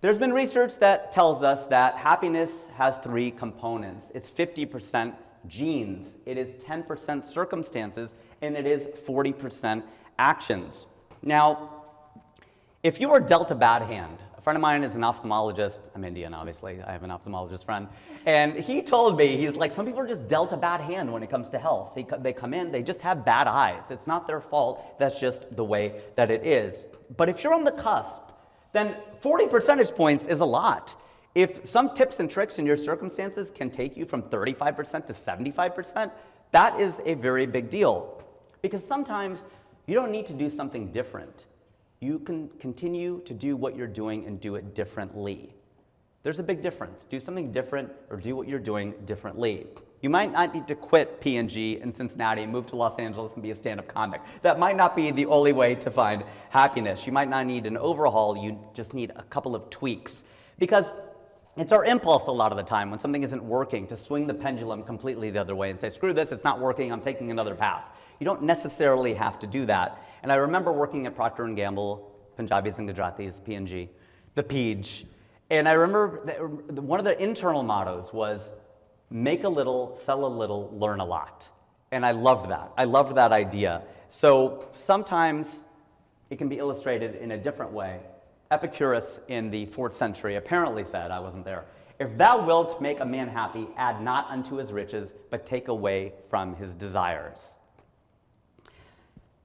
There's been research that tells us that happiness has three components. It's 50% genes, it is 10% circumstances, and it is 40% actions. Now, if you are dealt a bad hand, a friend of mine is an ophthalmologist. I'm Indian, obviously. I have an ophthalmologist friend. And he told me, he's like, some people are just dealt a bad hand when it comes to health. They come in, they just have bad eyes. It's not their fault. That's just the way that it is. But if you're on the cusp, then 40 percentage points is a lot. If some tips and tricks in your circumstances can take you from 35% to 75%, that is a very big deal. Because sometimes you don't need to do something different. You can continue to do what you're doing and do it differently. There's a big difference. Do something different or do what you're doing differently. You might not need to quit P&G in Cincinnati and move to Los Angeles and be a stand-up comic. That might not be the only way to find happiness. You might not need an overhaul. You just need a couple of tweaks. Because it's our impulse a lot of the time when something isn't working to swing the pendulum completely the other way and say, screw this, it's not working, I'm taking another path. You don't necessarily have to do that. And I remember working at Procter & Gamble, Punjabis and Gujaratis, P&G, the Peej. And I remember one of the internal mottos was, make a little, sell a little, learn a lot. And I loved that. I loved that idea. So sometimes it can be illustrated in a different way. Epicurus in the 4th century apparently said, I wasn't there, if thou wilt make a man happy, add not unto his riches, but take away from his desires.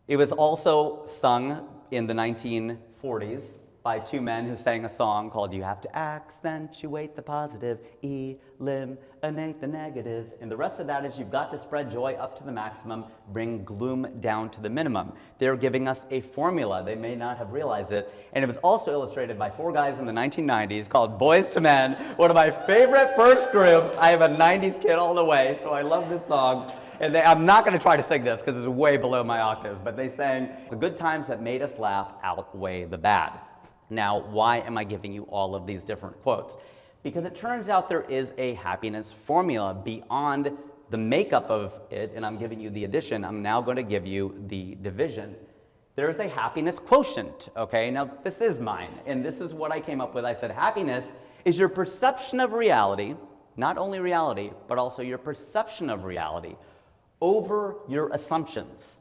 It was also sung in the 1940s by two men who sang a song called You Have to Accentuate the Positive, Eliminate the Negative. And the rest of that is you've got to spread joy up to the maximum, bring gloom down to the minimum. They're giving us a formula. They may not have realized it. And it was also illustrated by 4 guys in the 1990s called Boyz II Men, one of my favorite first groups. I am a 90s kid all the way, so I love this song. And I'm not going to try to sing this because it's way below my octaves, but they sang, the good times that made us laugh outweigh the bad. Now, why am I giving you all of these different quotes? Because it turns out there is a happiness formula beyond the makeup of it, and I'm giving you the addition. I'm now going to give you the division. There's a happiness quotient, okay? Now, this is mine, and this is what I came up with. I said happiness is your perception of reality, not only reality, but also your perception of reality over your assumptions.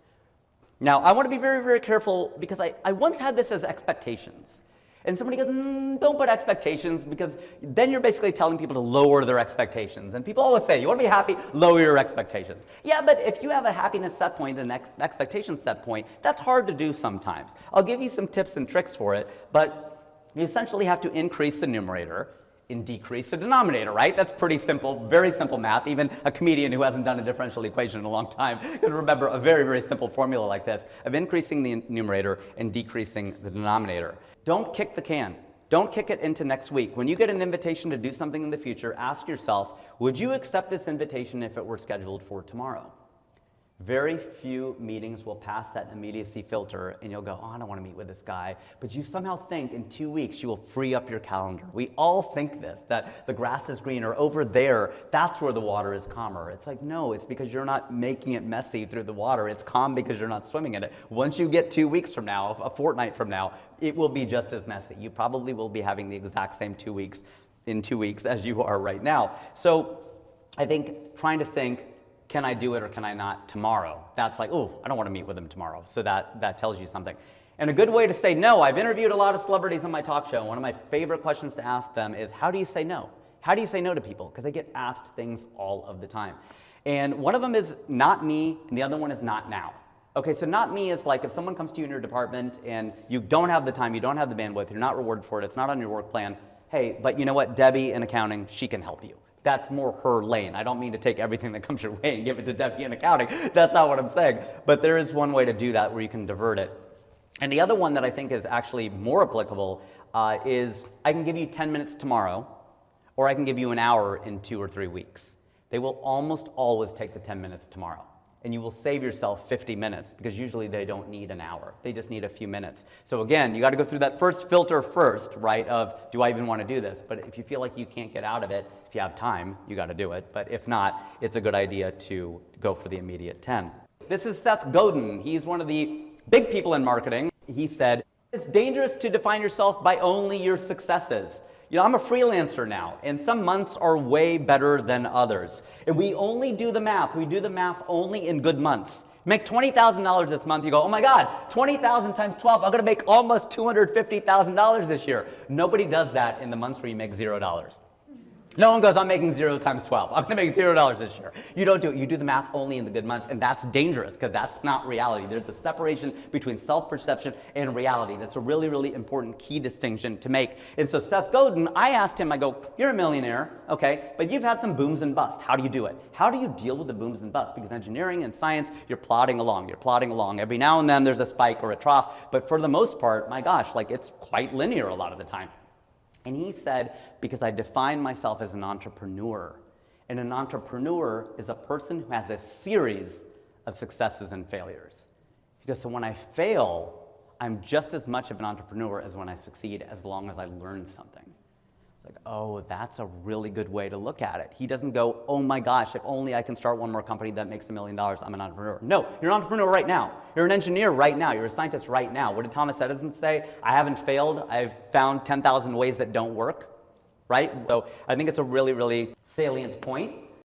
Now, I want to be very, very careful because I once had this as expectations. And somebody goes, don't put expectations because then you're basically telling people to lower their expectations. And people always say, you want to be happy, lower your expectations. Yeah, but if you have a happiness set point and an expectation set point, that's hard to do sometimes. I'll give you some tips and tricks for it, but you essentially have to increase the numerator and decrease the denominator, right? That's pretty simple, very simple math. Even a comedian who hasn't done a differential equation in a long time can remember a very, very simple formula like this of increasing the numerator and decreasing the denominator. Don't kick the can. Don't kick it into next week. When you get an invitation to do something in the future, ask yourself, would you accept this invitation if it were scheduled for tomorrow? Very few meetings will pass that immediacy filter and you'll go, oh, I don't want to meet with this guy. But you somehow think in 2 weeks you will free up your calendar. We all think this, that the grass is greener over there. That's where the water is calmer. It's like, no, it's because you're not making it messy through the water. It's calm because you're not swimming in it. Once you get 2 weeks from now, a fortnight from now, it will be just as messy. You probably will be having the exact same 2 weeks in 2 weeks as you are right now. So I think trying to think, can I do it or can I not tomorrow? That's like, oh, I don't want to meet with him tomorrow. So that tells you something. And a good way to say no, I've interviewed a lot of celebrities on my talk show. One of my favorite questions to ask them is, how do you say no? How do you say no to people? Because they get asked things all of the time. And one of them is not me, and the other one is not now. Okay, so not me is like if someone comes to you in your department and you don't have the time, you don't have the bandwidth, you're not rewarded for it, it's not on your work plan. Hey, but you know what, Debbie in accounting, she can help you. That's more her lane. I don't mean to take everything that comes your way and give it to Debbie in accounting. That's not what I'm saying. But there is one way to do that where you can divert it. And the other one that I think is actually more applicable is I can give you 10 minutes tomorrow, or I can give you an hour in 2 or 3 weeks. They will almost always take the 10 minutes tomorrow. And you will save yourself 50 minutes because usually they don't need an hour. They just need a few minutes. So again, you got to go through that first filter first, right, of do I even want to do this? But if you feel like you can't get out of it, if you have time, you got to do it. But if not, it's a good idea to go for the immediate 10. This is Seth Godin. He's one of the big people in marketing. He said, It's dangerous to define yourself by only your successes. I'm a freelancer now, and some months are way better than others. And we only do the math. We do the math only in good months. You make $20,000 this month, you go, oh my God, 20,000 times 12, I'm gonna make almost $250,000 this year. Nobody does that in the months where you make $0. No one goes, I'm making 0 times 12. I'm gonna make $0 this year. You don't do it. You do the math only in the good months, and that's dangerous because that's not reality. There's a separation between self-perception and reality. That's a really, really important key distinction to make. And so Seth Godin, I asked him, I go, you're a millionaire, okay, but you've had some booms and busts. How do you do it? How do you deal with the booms and busts? Because engineering and science, you're plodding along. Every now and then there's a spike or a trough, but for the most part, my gosh, like it's quite linear a lot of the time. And he said, because I define myself as an entrepreneur. And an entrepreneur is a person who has a series of successes and failures. Because so when I fail, I'm just as much of an entrepreneur as when I succeed, as long as I learn something. It's like, oh, that's a really good way to look at it. He doesn't go, oh my gosh, if only I can start one more company that makes $1 million, I'm an entrepreneur. No, you're an entrepreneur right now. You're an engineer right now. You're a scientist right now. What did Thomas Edison say? I haven't failed. I've found 10,000 ways that don't work, right? So I think it's a really, really salient point.